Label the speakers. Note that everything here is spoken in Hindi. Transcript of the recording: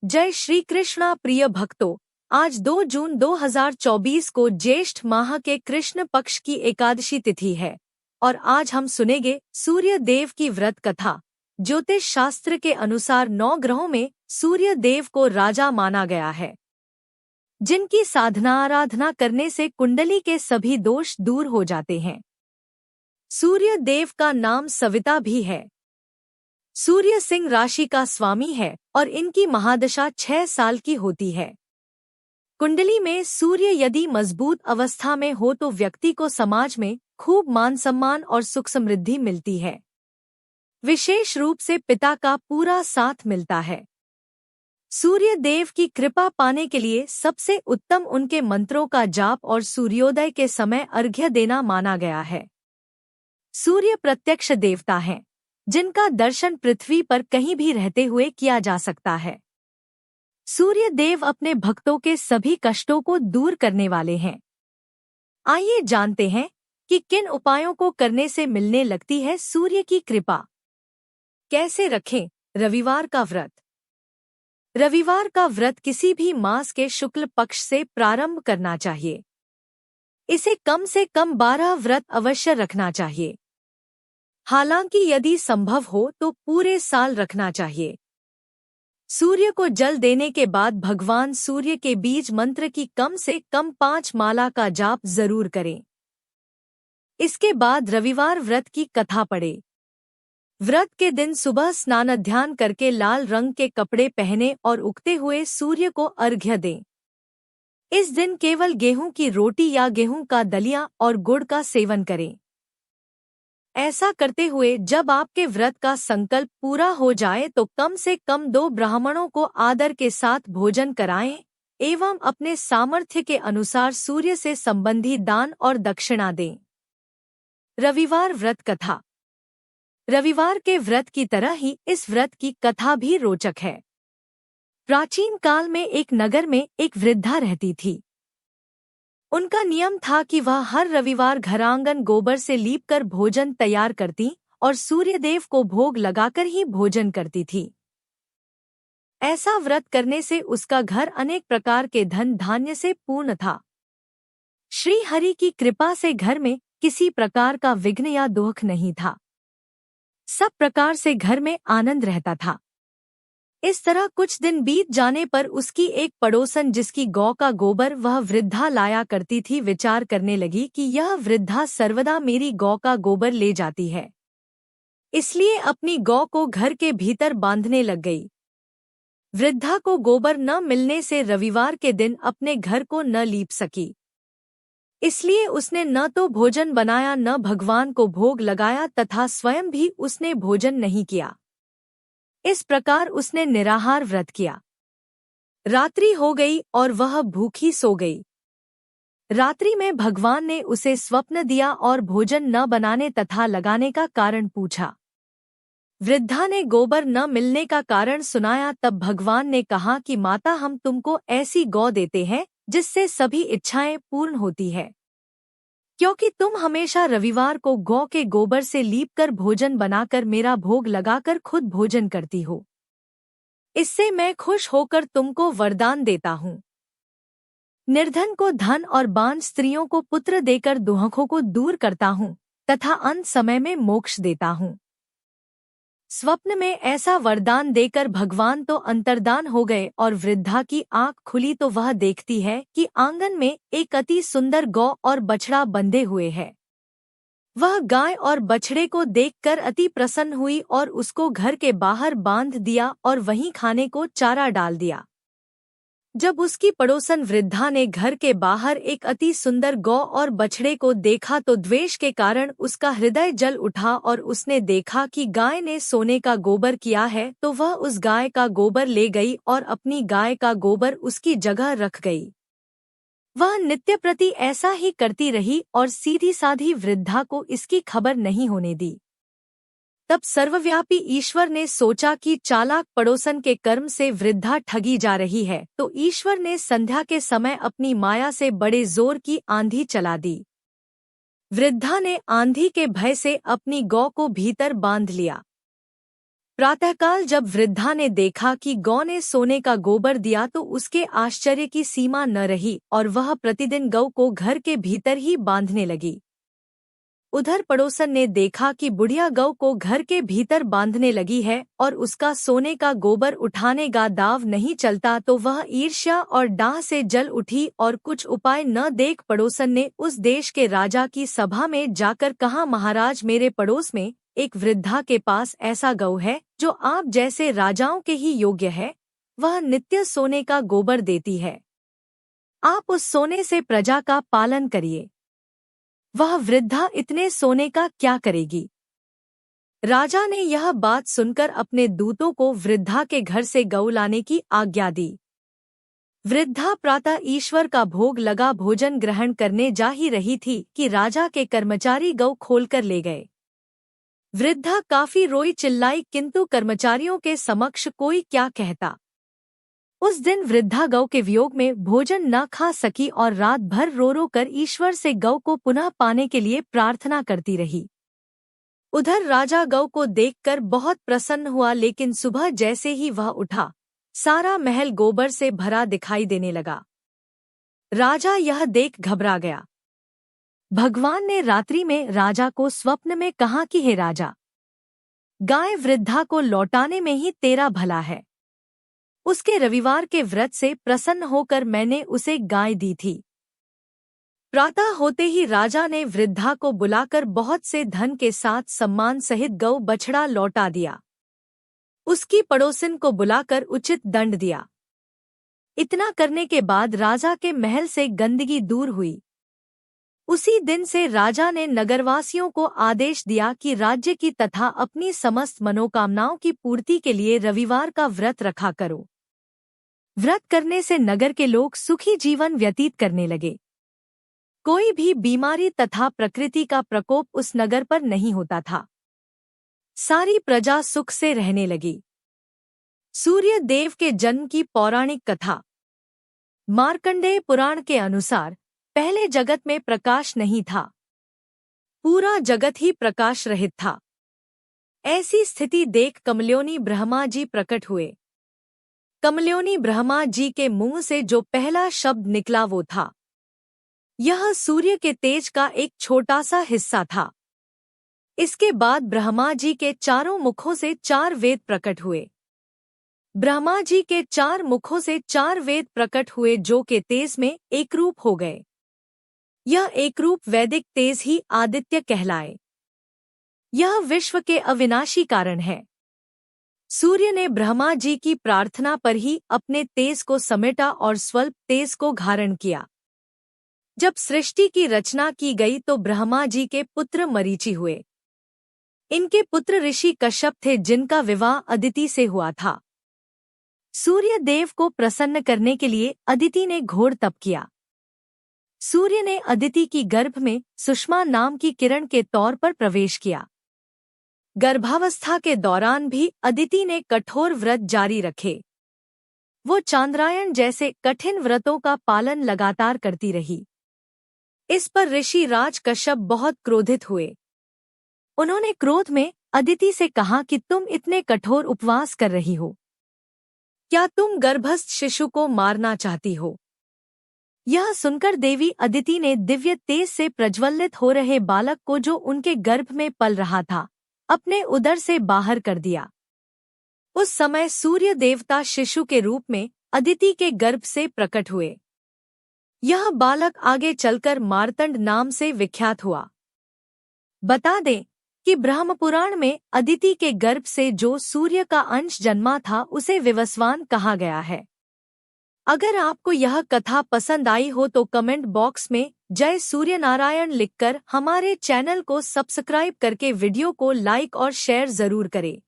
Speaker 1: जय श्री कृष्णा प्रिय भक्तों। आज 2 जून 2024 को ज्येष्ठ माह के कृष्ण पक्ष की एकादशी तिथि है और आज हम सुनेंगे सूर्य देव की व्रत कथा। ज्योतिष शास्त्र के अनुसार 9 ग्रहों में सूर्य देव को राजा माना गया है, जिनकी साधना आराधना करने से कुंडली के सभी दोष दूर हो जाते हैं। सूर्य देव का नाम सविता भी है। सूर्य सिंह राशि का स्वामी है और इनकी महादशा 6 साल की होती है। कुंडली में सूर्य यदि मजबूत अवस्था में हो तो व्यक्ति को समाज में खूब मान सम्मान और सुख समृद्धि मिलती है। विशेष रूप से पिता का पूरा साथ मिलता है। सूर्य देव की कृपा पाने के लिए सबसे उत्तम उनके मंत्रों का जाप और सूर्योदय के समय अर्घ्य देना माना गया है। सूर्य प्रत्यक्ष देवता हैं, जिनका दर्शन पृथ्वी पर कहीं भी रहते हुए किया जा सकता है। सूर्य देव अपने भक्तों के सभी कष्टों को दूर करने वाले हैं। आइए जानते हैं कि किन उपायों को करने से मिलने लगती है सूर्य की कृपा। कैसे रखें रविवार का व्रत। रविवार का व्रत किसी भी मास के शुक्ल पक्ष से प्रारंभ करना चाहिए। इसे कम से कम 12 व्रत अवश्य रखना चाहिए। हालांकि यदि संभव हो तो पूरे साल रखना चाहिए। सूर्य को जल देने के बाद भगवान सूर्य के बीज मंत्र की कम से कम 5 माला का जाप जरूर करें। इसके बाद रविवार व्रत की कथा पढ़े। व्रत के दिन सुबह स्नान ध्यान करके लाल रंग के कपड़े पहने और उगते हुए सूर्य को अर्घ्य दें। इस दिन केवल गेहूं की रोटी या गेहूं का दलिया और गुड़ का सेवन करें। ऐसा करते हुए जब आपके व्रत का संकल्प पूरा हो जाए तो कम से कम 2 ब्राह्मणों को आदर के साथ भोजन कराएं एवं अपने सामर्थ्य के अनुसार सूर्य से संबंधी दान और दक्षिणा दें। रविवार व्रत कथा। रविवार के व्रत की तरह ही इस व्रत की कथा भी रोचक है। प्राचीन काल में एक नगर में एक वृद्धा रहती थी। उनका नियम था कि वह हर रविवार घरांगन गोबर से लीपकर भोजन तैयार करती और सूर्यदेव को भोग लगाकर ही भोजन करती थी। ऐसा व्रत करने से उसका घर अनेक प्रकार के धन धान्य से पूर्ण था। श्री हरि की कृपा से घर में किसी प्रकार का विघ्न या दुख नहीं था। सब प्रकार से घर में आनंद रहता था। इस तरह कुछ दिन बीत जाने पर उसकी एक पड़ोसन, जिसकी गौ का गोबर वह वृद्धा लाया करती थी, विचार करने लगी कि यह वृद्धा सर्वदा मेरी गौ का गोबर ले जाती है, इसलिए अपनी गौ को घर के भीतर बांधने लग गई। वृद्धा को गोबर न मिलने से रविवार के दिन अपने घर को न लीप सकी, इसलिए उसने न तो भोजन बनाया न भगवान को भोग लगाया तथा स्वयं भी उसने भोजन नहीं किया। इस प्रकार उसने निराहार व्रत किया। रात्रि हो गई और वह भूखी सो गई। रात्रि में भगवान ने उसे स्वप्न दिया और भोजन न बनाने तथा लगाने का कारण पूछा। वृद्धा ने गोबर न मिलने का कारण सुनाया। तब भगवान ने कहा कि माता, हम तुमको ऐसी गौ देते हैं जिससे सभी इच्छाएं पूर्ण होती है, क्योंकि तुम हमेशा रविवार को गौ के गोबर से लीपकर भोजन बनाकर मेरा भोग लगाकर खुद भोजन करती हो। इससे मैं खुश होकर तुमको वरदान देता हूँ। निर्धन को धन और बांझ स्त्रियों को पुत्र देकर दुखों को दूर करता हूँ तथा अंत समय में मोक्ष देता हूँ। स्वप्न में ऐसा वरदान देकर भगवान तो अंतर्धान हो गए और वृद्धा की आंख खुली तो वह देखती है कि आंगन में एक अति सुंदर गौ और बछड़ा बंधे हुए है। वह गाय और बछड़े को देखकर अति प्रसन्न हुई और उसको घर के बाहर बांध दिया और वहीं खाने को चारा डाल दिया। जब उसकी पड़ोसन वृद्धा ने घर के बाहर एक अति सुंदर गौ और बछड़े को देखा तो द्वेष के कारण उसका हृदय जल उठा और उसने देखा कि गाय ने सोने का गोबर किया है, तो वह उस गाय का गोबर ले गई और अपनी गाय का गोबर उसकी जगह रख गई। वह नित्य प्रति ऐसा ही करती रही और सीधी साधी वृद्धा को इसकी खबर नहीं होने दी। तब सर्वव्यापी ईश्वर ने सोचा कि चालाक पड़ोसन के कर्म से वृद्धा ठगी जा रही है, तो ईश्वर ने संध्या के समय अपनी माया से बड़े जोर की आंधी चला दी। वृद्धा ने आंधी के भय से अपनी गौ को भीतर बांध लिया। प्रातःकाल जब वृद्धा ने देखा कि गौ ने सोने का गोबर दिया तो उसके आश्चर्य की सीमा न रही और वह प्रतिदिन गौ को घर के भीतर ही बांधने लगी। उधर पड़ोसन ने देखा कि बुढ़िया गौ को घर के भीतर बांधने लगी है और उसका सोने का गोबर उठाने का दाव नहीं चलता तो वह ईर्ष्या और डाह से जल उठी और कुछ उपाय न देख पड़ोसन ने उस देश के राजा की सभा में जाकर कहा, महाराज, मेरे पड़ोस में एक वृद्धा के पास ऐसा गौ है जो आप जैसे राजाओं के ही योग्य है। वह नित्य सोने का गोबर देती है। आप उस सोने से प्रजा का पालन करिए। वह वृद्धा इतने सोने का क्या करेगी? राजा ने यह बात सुनकर अपने दूतों को वृद्धा के घर से गौ लाने की आज्ञा दी। वृद्धा प्रातः ईश्वर का भोग लगा भोजन ग्रहण करने जा ही रही थी कि राजा के कर्मचारी गौ खोलकर ले गए। वृद्धा काफी रोई चिल्लाई, किंतु कर्मचारियों के समक्ष कोई क्या कहता। उस दिन वृद्धा गौ के वियोग में भोजन न खा सकी और रात भर रो रो कर ईश्वर से गौ को पुनः पाने के लिए प्रार्थना करती रही। उधर राजा गौ को देखकर बहुत प्रसन्न हुआ, लेकिन सुबह जैसे ही वह उठा, सारा महल गोबर से भरा दिखाई देने लगा। राजा यह देख घबरा गया। भगवान ने रात्रि में राजा को स्वप्न में कहा कि हे राजा, गाय वृद्धा को लौटाने में ही तेरा भला है। उसके रविवार के व्रत से प्रसन्न होकर मैंने उसे गाय दी थी। प्रातः होते ही राजा ने वृद्धा को बुलाकर बहुत से धन के साथ सम्मान सहित गौ बछड़ा लौटा दिया। उसकी पड़ोसिन को बुलाकर उचित दंड दिया। इतना करने के बाद राजा के महल से गंदगी दूर हुई। उसी दिन से राजा ने नगरवासियों को आदेश दिया कि राज्य की तथा अपनी समस्त मनोकामनाओं की पूर्ति के लिए रविवार का व्रत रखा करो। व्रत करने से नगर के लोग सुखी जीवन व्यतीत करने लगे। कोई भी बीमारी तथा प्रकृति का प्रकोप उस नगर पर नहीं होता था। सारी प्रजा सुख से रहने लगी। सूर्य देव के जन्म की पौराणिक कथा। मार्कंडेय पुराण के अनुसार पहले जगत में प्रकाश नहीं था। पूरा जगत ही प्रकाश रहित था। ऐसी स्थिति देख कमल्योनी ब्रह्मा जी प्रकट हुए। कमल्योनी ब्रह्मा जी के मुंह से जो पहला शब्द निकला वो था, यह सूर्य के तेज का एक छोटा सा हिस्सा था। इसके बाद ब्रह्मा जी के चारों मुखों से 4 वेद प्रकट हुए। ब्रह्मा जी के 4 मुखों से 4 वेद प्रकट हुए जो के तेज में एकरूप हो गए। यह एकरूप वैदिक तेज ही आदित्य कहलाए। यह विश्व के अविनाशी कारण है। सूर्य ने ब्रह्मा जी की प्रार्थना पर ही अपने तेज को समेटा और स्वल्प तेज को धारण किया। जब सृष्टि की रचना की गई तो ब्रह्मा जी के पुत्र मरीचि हुए। इनके पुत्र ऋषि कश्यप थे जिनका विवाह अदिति से हुआ था। सूर्य देव को प्रसन्न करने के लिए अदिति ने घोर तप किया। सूर्य ने अदिति की गर्भ में सुषमा नाम की किरण के तौर पर प्रवेश किया। गर्भावस्था के दौरान भी अदिति ने कठोर व्रत जारी रखे। वो चांद्रायण जैसे कठिन व्रतों का पालन लगातार करती रही। इस पर ऋषि राज कश्यप बहुत क्रोधित हुए। उन्होंने क्रोध में अदिति से कहा कि तुम इतने कठोर उपवास कर रही हो, क्या तुम गर्भस्थ शिशु को मारना चाहती हो? यह सुनकर देवी अदिति ने दिव्य तेज से प्रज्वलित हो रहे बालक को जो उनके गर्भ में पल रहा था, अपने उदर से बाहर कर दिया। उस समय सूर्य देवता शिशु के रूप में अदिति के गर्भ से प्रकट हुए। यह बालक आगे चलकर मार्तंड नाम से विख्यात हुआ। बता दें कि ब्रह्मपुराण में अदिति के गर्भ से जो सूर्य का अंश जन्मा था उसे विवस्वान कहा गया है। अगर आपको यह कथा पसंद आई हो तो कमेंट बॉक्स में जय सूर्य नारायण लिखकर हमारे चैनल को सब्सक्राइब करके वीडियो को लाइक और शेयर जरूर करें।